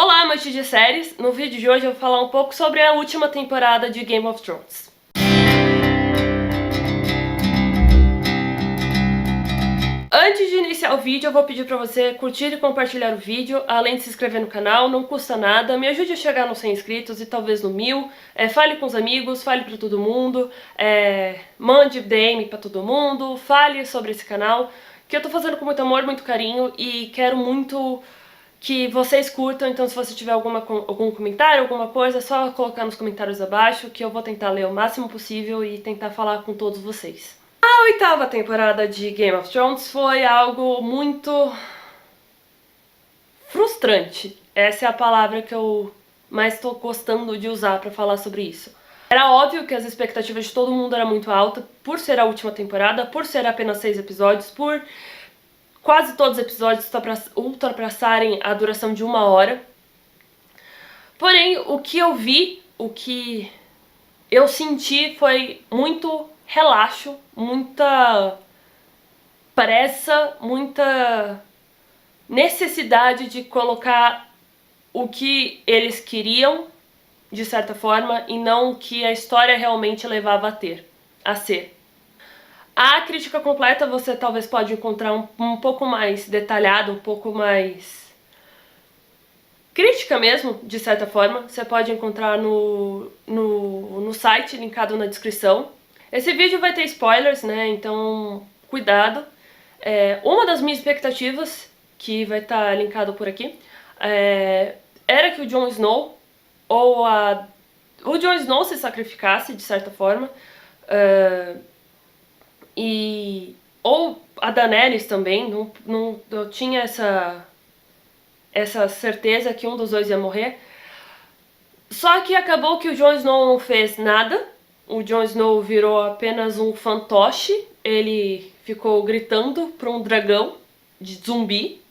Olá, amantes de séries! No vídeo de hoje eu vou falar um pouco sobre a última temporada de Game of Thrones. Antes de iniciar o vídeo, eu vou pedir pra você curtir e compartilhar o vídeo, além de se inscrever no canal, não custa nada, me ajude a chegar nos 100 inscritos e talvez no 1000, fale com os amigos, fale pra todo mundo, mande DM pra todo mundo, fale sobre esse canal, que eu tô fazendo com muito amor, muito carinho e quero muito que vocês curtam, então se você tiver algum comentário, alguma coisa, é só colocar nos comentários abaixo, que eu vou tentar ler o máximo possível e tentar falar com todos vocês. A oitava temporada de Game of Thrones foi algo muito frustrante. Essa é a palavra que eu mais estou gostando de usar pra falar sobre isso. Era óbvio que as expectativas de todo mundo eram muito altas, por ser a última temporada, por ser apenas 6 episódios, por quase todos os episódios ultrapassarem a duração de 1 hora. Porém, o que eu vi, o que eu senti foi muito relaxo, muita pressa, muita necessidade de colocar o que eles queriam, de certa forma, e não o que a história realmente levava a ser. A crítica completa você talvez pode encontrar um pouco mais detalhada, um pouco mais crítica mesmo, de certa forma. Você pode encontrar no site, linkado na descrição. Esse vídeo vai ter spoilers, né, então cuidado. Uma das minhas expectativas, que vai estar linkado por aqui, era que o Jon Snow, o Jon Snow se sacrificasse, de certa forma, ou a Daenerys também. Eu tinha essa certeza que um dos dois ia morrer. Só que acabou que o Jon Snow não fez nada. O Jon Snow virou apenas um fantoche. Ele ficou gritando para um dragão de zumbi.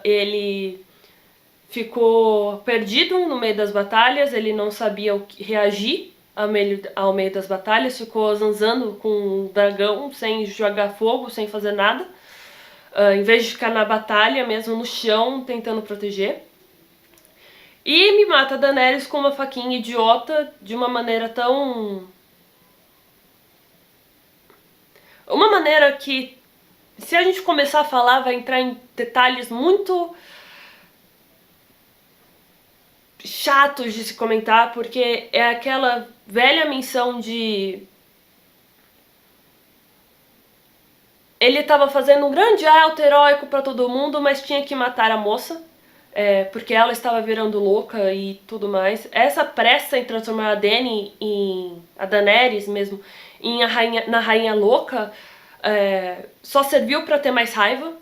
Ele ficou perdido no meio das batalhas. Ele não sabia o que reagir ao meio das batalhas, ficou zanzando com um dragão, sem jogar fogo, sem fazer nada, em vez de ficar na batalha, mesmo no chão, tentando proteger. E me mata a Daenerys com uma faquinha idiota, de uma maneira tão... Uma maneira que, se a gente começar a falar, vai entrar em detalhes muito chatos de se comentar, porque é aquela velha menção de... Ele tava fazendo um grande ato heróico pra todo mundo, mas tinha que matar a moça, porque ela estava virando louca e tudo mais. Essa pressa em transformar a Dany a Daenerys mesmo, na rainha louca, só serviu pra ter mais raiva.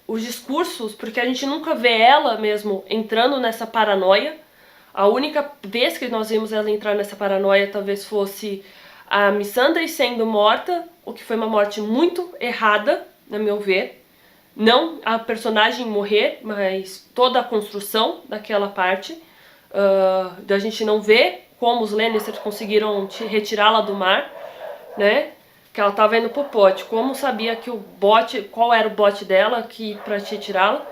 Os discursos, porque a gente nunca vê ela mesmo entrando nessa paranoia. A única vez que nós vimos ela entrar nessa paranoia talvez fosse a Missandei sendo morta, o que foi uma morte muito errada, na meu ver. Não a personagem morrer, mas toda a construção daquela parte. Da gente não ver como os Lannisters conseguiram retirá-la do mar, né? Que ela tava indo pro pote, como sabia que qual era o bote dela pra te tirá-la.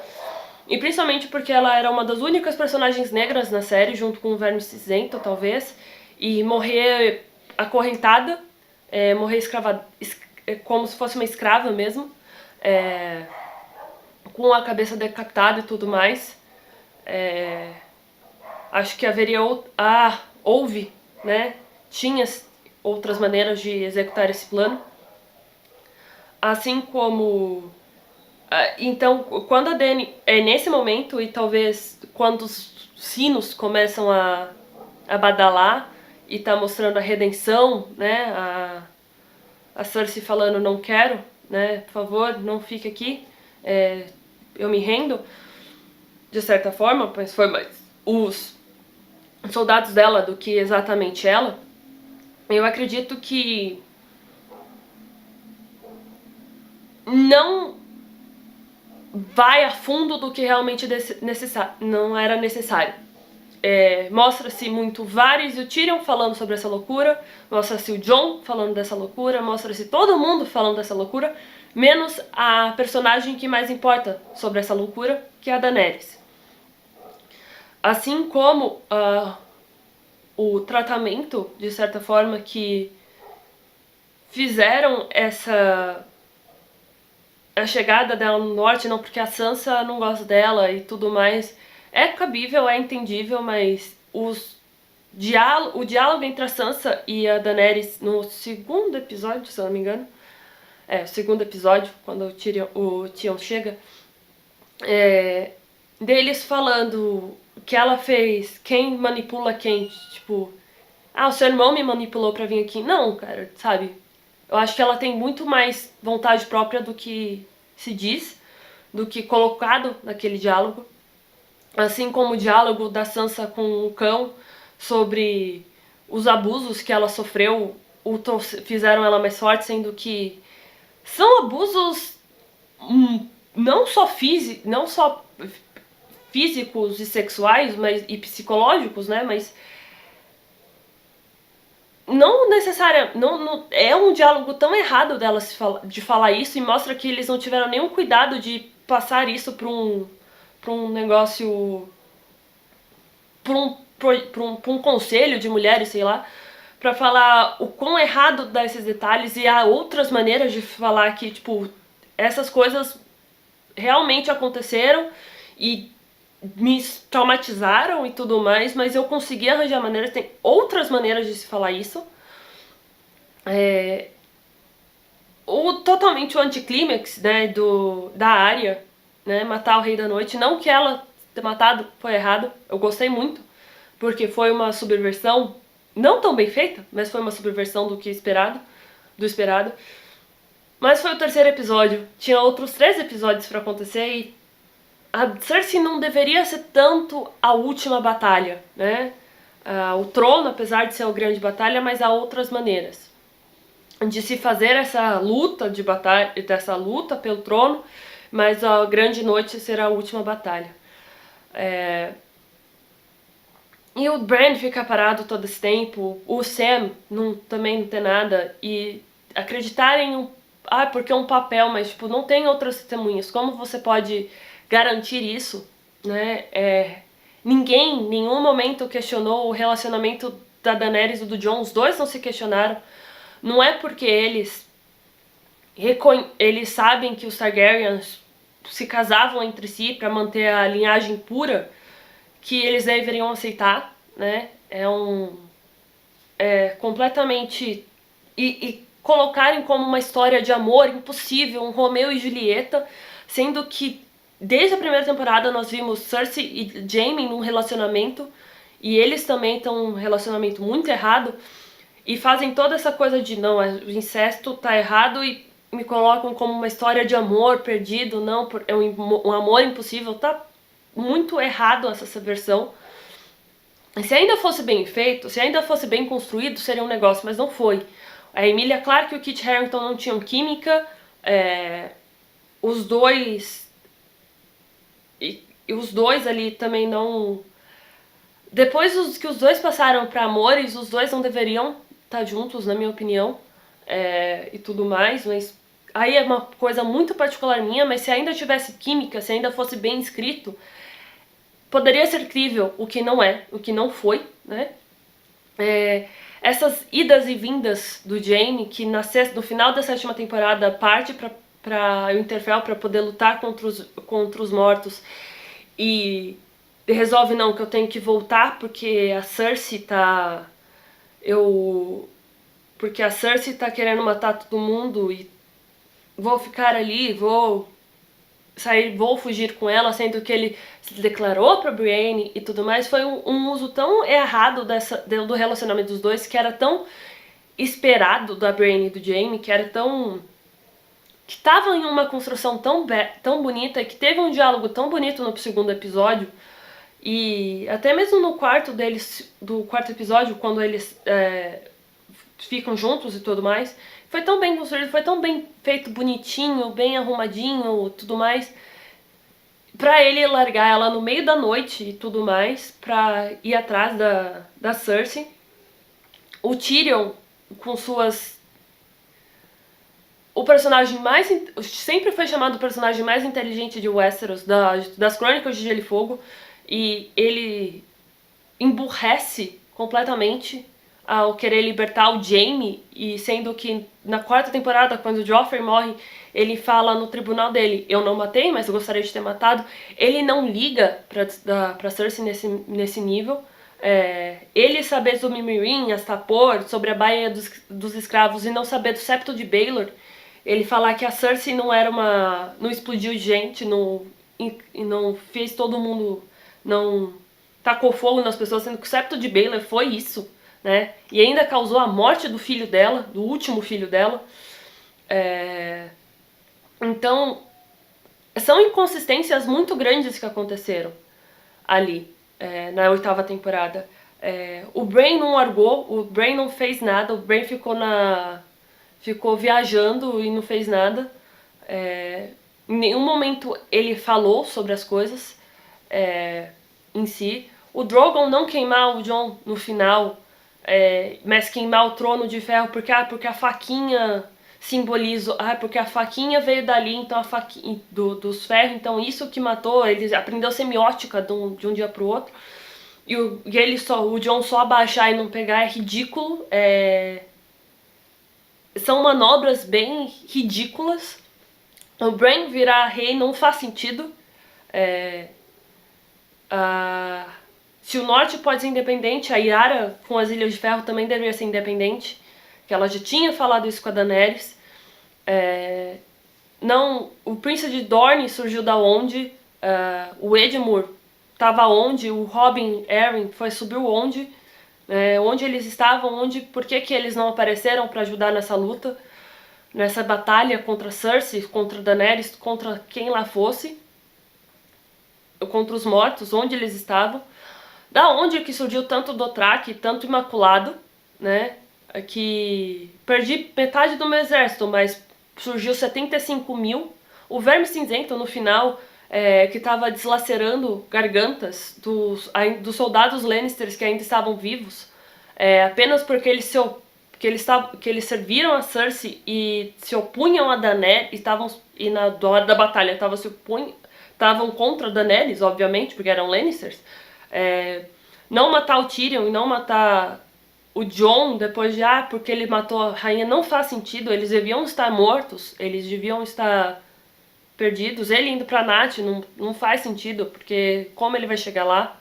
E principalmente porque ela era uma das únicas personagens negras na série, junto com o Verme Cinzento, talvez. E morrer acorrentada, morrer como se fosse uma escrava mesmo, com a cabeça decapitada e tudo mais. Acho que haveria houve, né? Tinha outras maneiras de executar esse plano. Assim como... Então, quando a Dany é nesse momento, e talvez quando os sinos começam a badalar e tá mostrando a redenção, né? A Cersei falando, não quero, né? Por favor, não fique aqui. Eu me rendo, de certa forma, mas foi mais os soldados dela do que exatamente ela. Eu acredito que não vai a fundo do que realmente não era necessário. Mostra-se muito Varys e o Tyrion falando sobre essa loucura, mostra-se o Jon falando dessa loucura, mostra-se todo mundo falando dessa loucura, menos a personagem que mais importa sobre essa loucura, que é a Daenerys. Assim como o tratamento, de certa forma, que fizeram a chegada dela no norte, não porque a Sansa não gosta dela e tudo mais, é cabível, é entendível, mas o diálogo entre a Sansa e a Daenerys no segundo episódio, se eu não me engano, o segundo episódio, quando o Tyrion chega, deles falando que ela fez, quem manipula quem, tipo, o seu irmão me manipulou pra vir aqui. Não, cara, sabe? Eu acho que ela tem muito mais vontade própria do que se diz, do que colocado naquele diálogo. Assim como o diálogo da Sansa com o cão sobre os abusos que ela sofreu fizeram ela mais forte, sendo que são abusos não só físicos e sexuais, e psicológicos, né? Mas não necessariamente. Não, é um diálogo tão errado dela de falar isso, e mostra que eles não tiveram nenhum cuidado de passar isso pra um negócio. Pra um conselho de mulheres, sei lá, pra falar o quão errado dá esses detalhes, e há outras maneiras de falar que, tipo, essas coisas realmente aconteceram e me traumatizaram e tudo mais, mas eu consegui arranjar maneiras, tem outras maneiras de se falar isso. Totalmente o anticlímax, né, da Arya, né, matar o Rei da Noite, não que ela ter matado foi errado, eu gostei muito, porque foi uma subversão, não tão bem feita, mas foi uma subversão do esperado. Mas foi o terceiro episódio, tinha outros 3 episódios pra acontecer e a Cersei não deveria ser tanto a última batalha, né? O trono, apesar de ser uma grande batalha, mas há outras maneiras de se fazer essa luta de batalha, dessa luta pelo trono, mas a grande noite será a última batalha. E o Bran fica parado todo esse tempo, o Sam também não tem nada, e acreditarem porque é um papel, mas tipo, não tem outras testemunhas, como você pode garantir isso, né? Ninguém, em nenhum momento questionou o relacionamento da Daenerys e do Jon, os dois não se questionaram. Não é porque eles sabem que os Targaryens se casavam entre si para manter a linhagem pura que eles deveriam aceitar, né? Completamente e colocarem como uma história de amor impossível, um Romeu e Julieta, sendo que desde a primeira temporada nós vimos Cersei e Jaime num relacionamento, e eles também estão num relacionamento muito errado, e fazem toda essa coisa de não, o incesto tá errado, e me colocam como uma história de amor perdido, não, é um amor impossível, tá muito errado essa versão. Se ainda fosse bem feito, se ainda fosse bem construído, seria um negócio, mas não foi. A Emilia Clarke e o Kit Harington não tinham química, os dois ali também não... Depois que os dois passaram pra amores, os dois não deveriam estar juntos, na minha opinião, e tudo mais, mas aí é uma coisa muito particular minha, mas se ainda tivesse química, se ainda fosse bem escrito, poderia ser crível, o que não foi, né? Essas idas e vindas do Jaime, que no final da 7ª temporada parte pra Winterfell para poder lutar contra os mortos, e resolve não, que eu tenho que voltar porque a Cersei tá... Porque a Cersei tá querendo matar todo mundo e vou ficar ali, vou fugir com ela, sendo que ele se declarou pra Brienne e tudo mais. Foi um uso tão errado do relacionamento dos dois, que era tão esperado da Brienne e do Jaime, que tava em uma construção tão bonita, que teve um diálogo tão bonito no segundo episódio, e até mesmo no do quarto episódio, quando eles ficam juntos e tudo mais, foi tão bem construído, foi tão bem feito, bonitinho, bem arrumadinho, tudo mais, pra ele largar ela no meio da noite e tudo mais, pra ir atrás da Cersei. O Tyrion, com suas o personagem mais... Sempre foi chamado o personagem mais inteligente de Westeros, das Crônicas de Gelo e Fogo. E ele emburrece completamente ao querer libertar o Jaime, e sendo que na 4ª temporada, quando o Joffrey morre, ele fala no tribunal dele: eu não matei, mas eu gostaria de ter matado. Ele não liga pra Cersei nesse nível. Ele saber sobre Meereen, Astapor, sobre a Baía dos Escravos, e não saber do Septo de Baelor, ele falar que a Cersei não era uma... não explodiu gente, e não fez todo mundo... não tacou fogo nas pessoas, sendo que o Septo de Baelor foi isso, né? E ainda causou a morte do filho dela, do último filho dela. Então, são inconsistências muito grandes que aconteceram ali, na 8ª temporada. O Bran não largou, o Bran não fez nada, o Bran ficou viajando e não fez nada. Em nenhum momento ele falou sobre as coisas em si. O Drogon não queimar o Jon no final, mas queimar o trono de ferro porque a faquinha simboliza... porque a faquinha veio dali, então a faquinha dos ferros, então isso que matou. Ele aprendeu semiótica de um dia pro outro. E o Jon só abaixar e não pegar é ridículo. São manobras bem ridículas. O Bran virar rei não faz sentido. Se o Norte pode ser independente, a Yara com as Ilhas de Ferro também deveria ser independente, que ela já tinha falado isso com a Daenerys. Não, o Príncipe de Dorne surgiu da onde? O Edmure estava onde? O Robin Arryn subiu onde? Onde eles estavam? Por que eles não apareceram para ajudar nessa luta? Nessa batalha contra Cersei, contra Daenerys, contra quem lá fosse, contra os mortos, onde eles estavam. Da onde que surgiu tanto Dothraki, tanto Imaculado, né? Que perdi metade do meu exército, mas surgiu 75 mil. O Verme Cinzento no final, que estava deslacerando gargantas dos soldados Lannisters que ainda estavam vivos, apenas porque eles serviram a Cersei e se opunham a Daenerys, e na hora da batalha estavam contra Daenerys, obviamente, porque eram Lannisters. Não matar o Tyrion e não matar o Jon depois de porque ele matou a rainha não faz sentido. Eles deviam estar mortos, eles deviam estar perdidos. Ele indo pra Naath não faz sentido, porque como ele vai chegar lá?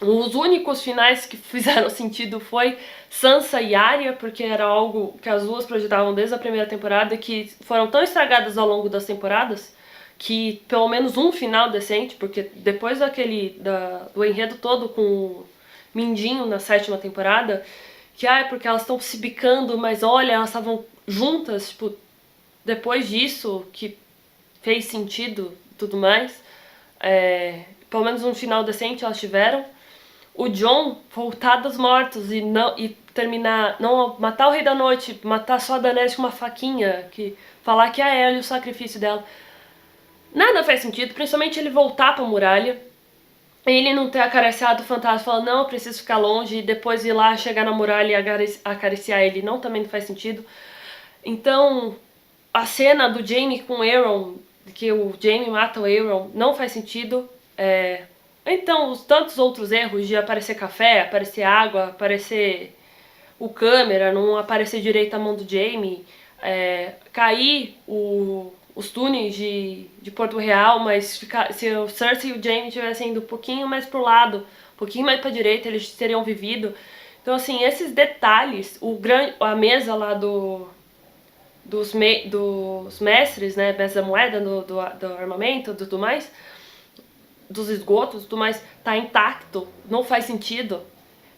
Os únicos finais que fizeram sentido foi Sansa e Arya, porque era algo que as duas projetavam desde a primeira temporada, que foram tão estragadas ao longo das temporadas, que pelo menos um final decente, porque depois do enredo todo com o Mindinho na 7ª temporada, que porque elas estão se bicando, mas olha, elas estavam juntas, tipo, depois disso, que fez sentido e tudo mais, pelo menos um final decente elas tiveram. O Jon voltar dos mortos e terminar, não matar o Rei da Noite, matar só a Daenerys com uma faquinha, falar que é ela e o sacrifício dela. Nada faz sentido, principalmente ele voltar pra muralha, ele não ter acariciado o fantasma, falando não, eu preciso ficar longe, e depois ir lá, chegar na muralha e acariciar ele, também não faz sentido. Então, a cena do Jaime com o Aeron, que o Jaime mata o Aeron, não faz sentido. Então, os tantos outros erros de aparecer café, aparecer água, aparecer o câmera, não aparecer direito a mão do Jaime, cair os túneis de Porto Real, mas se o Cersei e o Jaime tivessem ido um pouquinho mais pro lado, um pouquinho mais pra direita, eles teriam vivido. Então, assim, esses detalhes, a mesa lá dos mestres, né, mestre da moeda, do armamento, tudo mais, dos esgotos, tudo mais, tá intacto, não faz sentido.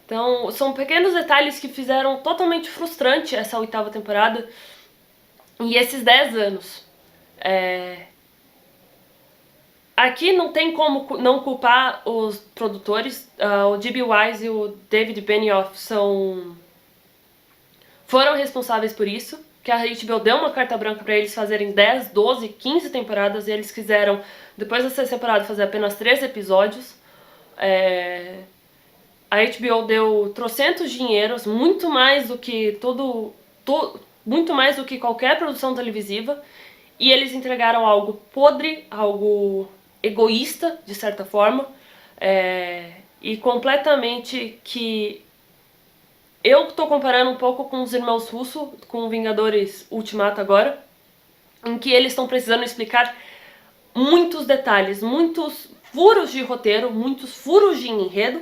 Então, são pequenos detalhes que fizeram totalmente frustrante essa 8ª temporada e esses 10 anos. Aqui não tem como não culpar os produtores. O D.B. Weiss e o David Benioff foram responsáveis por isso, que a HBO deu uma carta branca para eles fazerem 10, 12, 15 temporadas, e eles quiseram, depois dessa temporada, fazer apenas 3 episódios. A HBO deu trocentos dinheiros, muito mais do que muito mais do que qualquer produção televisiva, e eles entregaram algo podre, algo egoísta, de certa forma, e completamente que eu tô comparando um pouco com os irmãos Russo, com Vingadores Ultimato agora, em que eles estão precisando explicar muitos detalhes, muitos furos de roteiro, muitos furos de enredo,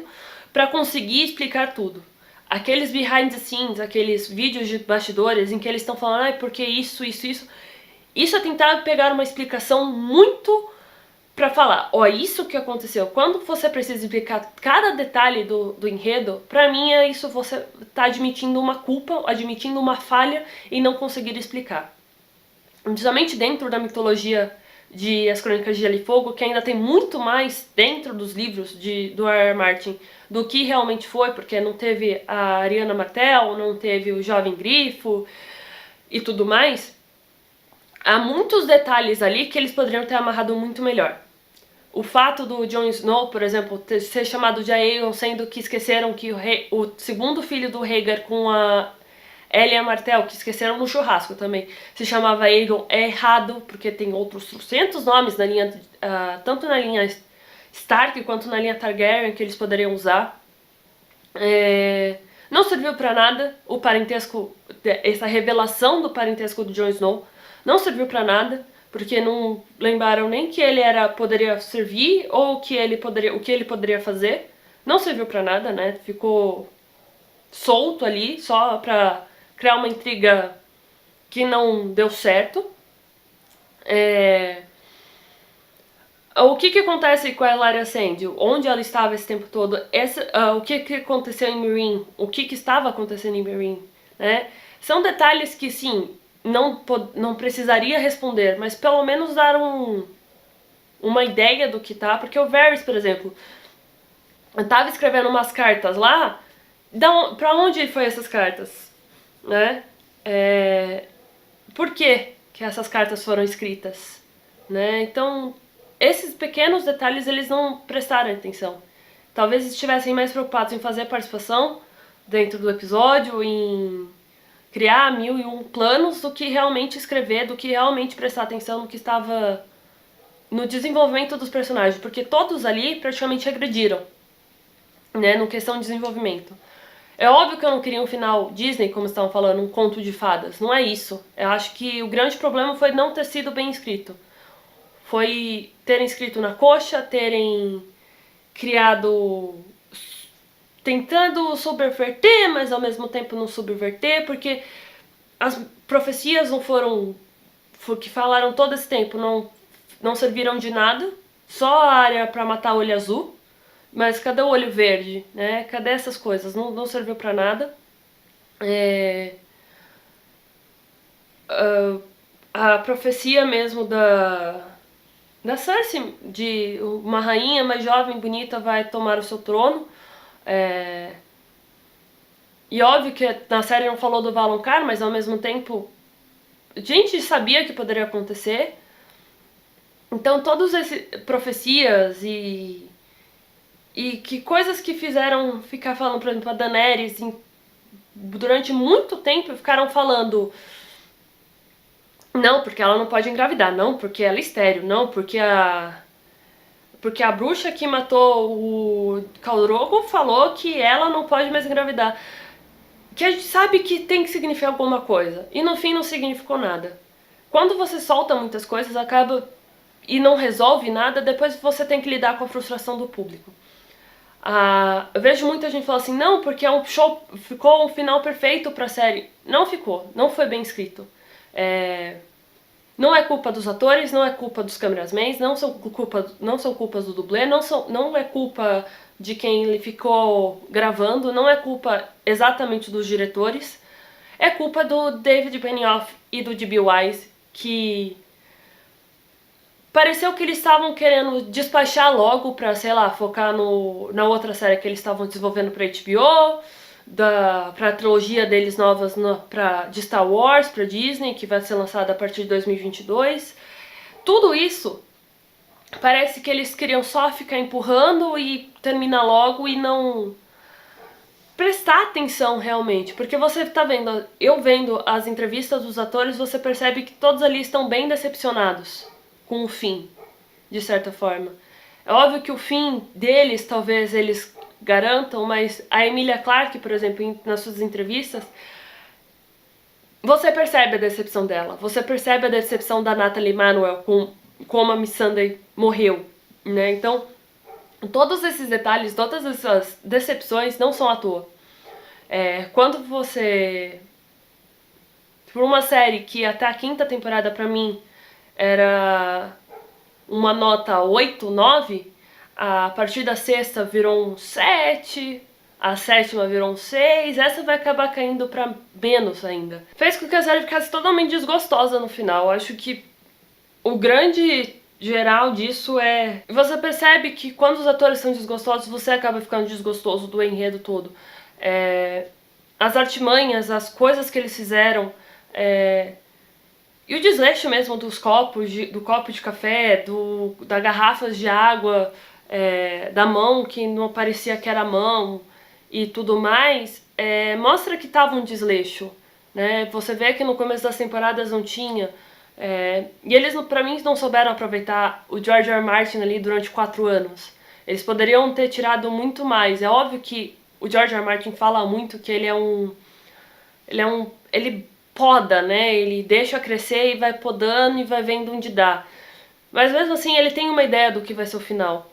para conseguir explicar tudo. Aqueles behind the scenes, aqueles vídeos de bastidores em que eles estão falando, ah, porque isso, isso é tentar pegar uma explicação muito pra falar, ó, isso que aconteceu. Quando você precisa explicar cada detalhe do enredo, pra mim é isso, você tá admitindo uma culpa, admitindo uma falha e não conseguir explicar. Justamente dentro da mitologia de As Crônicas de Gelo e Fogo, que ainda tem muito mais dentro dos livros do R.R. Martin do que realmente foi, porque não teve a Ariana Martel, não teve o Jovem Grifo e tudo mais, há muitos detalhes ali que eles poderiam ter amarrado muito melhor. O fato do Jon Snow, por exemplo, ser chamado de Aegon, sendo que esqueceram que o segundo filho do Rhaegar com a Elia Martell, que esqueceram no churrasco também, se chamava Aegon, é errado, porque tem outros 300 nomes na linha, tanto na linha Stark quanto na linha Targaryen que eles poderiam usar. Não serviu pra nada o parentesco, essa revelação do parentesco do Jon Snow, não serviu pra nada, porque não lembraram nem que ele poderia servir ou o que ele poderia fazer. Não serviu pra nada, né? Ficou solto ali, só pra criar uma intriga que não deu certo. O que acontece com a Ellaria Sand? Onde ela estava esse tempo todo? O que aconteceu em Meereen? O que estava acontecendo em Meereen? Né? São detalhes que, sim, não precisaria responder, mas pelo menos dar uma ideia do que tá. Porque o Varys, por exemplo, estava escrevendo umas cartas lá. Pra onde foi essas cartas? Né? Por que essas cartas foram escritas? Né? Então, esses pequenos detalhes eles não prestaram atenção. Talvez estivessem mais preocupados em fazer participação dentro do episódio, em criar 1001 planos, do que realmente escrever, do que realmente prestar atenção no que estava no desenvolvimento dos personagens, porque todos ali praticamente regrediram, né, no questão de desenvolvimento. É óbvio que eu não queria um final Disney, como estavam falando, um conto de fadas, não é isso. Eu acho que o grande problema foi não ter sido bem escrito. Foi terem escrito na coxa, terem criado tentando subverter, mas ao mesmo tempo não subverter, porque as profecias não foram, que falaram todo esse tempo, não serviram de nada, só a área para matar o olho azul, mas cadê o olho verde, né? Cadê essas coisas? Não serviu para nada. A profecia mesmo da Cersei, de uma rainha mais jovem, bonita, vai tomar o seu trono. E óbvio que na série não falou do Valonqar, mas ao mesmo tempo a gente sabia que poderia acontecer. Então todas essas profecias e que coisas que fizeram ficar falando, por exemplo, a Daenerys durante muito tempo ficaram falando não, porque ela não pode engravidar, não, porque ela é estéril, não, porque a bruxa que matou o Khal Drogo falou que ela não pode mais engravidar. Que a gente sabe que tem que significar alguma coisa, e no fim não significou nada. Quando você solta muitas coisas, acaba e não resolve nada, depois você tem que lidar com a frustração do público. Eu vejo muita gente falar assim, não, porque é um show, ficou um final perfeito pra série. Não ficou, não foi bem escrito. Não é culpa dos atores, não é culpa dos cameramans, não são culpas do dublê, não é culpa de quem ele ficou gravando, não é culpa exatamente dos diretores, é culpa do David Benioff e do D.B. Wise, que pareceu que eles estavam querendo despachar logo pra, sei lá, focar na outra série que eles estavam desenvolvendo pra HBO, pra trilogia deles novas de Star Wars, pra Disney, que vai ser lançada a partir de 2022. Tudo isso parece que eles queriam só ficar empurrando e terminar logo e não... prestar atenção realmente, porque você tá vendo, eu vendo as entrevistas dos atores, você percebe que todos ali estão bem decepcionados com o fim, de certa forma. É óbvio que o fim deles, talvez eles garantam, mas a Emilia Clarke, por exemplo, nas suas entrevistas, você percebe a decepção dela, você percebe a decepção da Nathalie Emmanuel com como a Miss Sunday morreu, né? Então, todos esses detalhes, todas essas decepções não são à toa. Quando você... Por uma série que até a 5ª temporada pra mim era uma nota 8, 9, a partir da 6ª virou um 7, a 7ª virou um 6, essa vai acabar caindo pra menos ainda. Fez com que a série ficasse totalmente desgostosa no final. Acho que o grande geral disso é... Você percebe que quando os atores são desgostosos, você acaba ficando desgostoso do enredo todo. As artimanhas, as coisas que eles fizeram, e o desleixo mesmo dos copos, do copo de café, da garrafas de água, da mão que não parecia que era mão e tudo mais, mostra que tava um desleixo, né? Você vê que no começo das temporadas não tinha, e eles, pra mim, não souberam aproveitar o George R. R. Martin ali durante 4 anos. Eles poderiam ter tirado muito mais. É óbvio que o George R. R. Martin fala muito que ele poda, né? Ele deixa crescer e vai podando e vai vendo onde dá. Mas mesmo assim, ele tem uma ideia do que vai ser o final.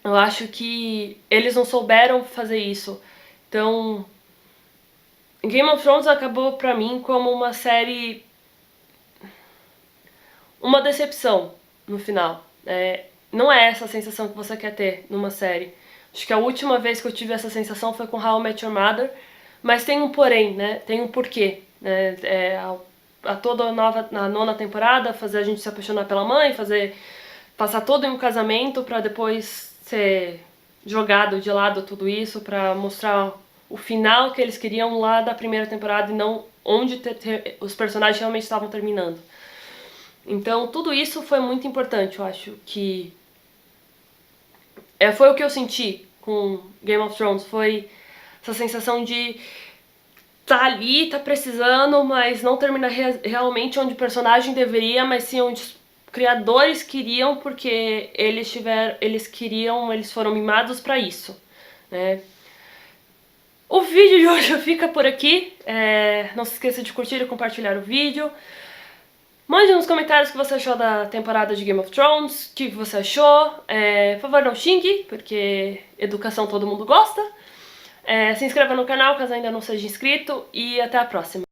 Eu acho que eles não souberam fazer isso. Então, Game of Thrones acabou pra mim como uma série... uma decepção no final. Não é essa a sensação que você quer ter numa série. Acho que a última vez que eu tive essa sensação foi com How I Met Your Mother, mas tem um porém, né? Tem um porquê. Né? Toda a 9ª temporada, fazer a gente se apaixonar pela mãe, passar todo em um casamento pra depois ser jogado de lado tudo isso, pra mostrar o final que eles queriam lá da 1ª temporada e não onde os personagens realmente estavam terminando. Então, tudo isso foi muito importante, eu acho que... foi o que eu senti com Game of Thrones, foi essa sensação de tá ali, tá precisando, mas não termina realmente onde o personagem deveria, mas sim onde os criadores queriam, porque eles foram mimados pra isso, né? O vídeo de hoje fica por aqui, não se esqueça de curtir e compartilhar o vídeo. Mande nos comentários o que você achou da temporada de Game of Thrones, o que você achou. Por favor, não xingue, porque educação todo mundo gosta. Se inscreva no canal caso ainda não seja inscrito e até a próxima.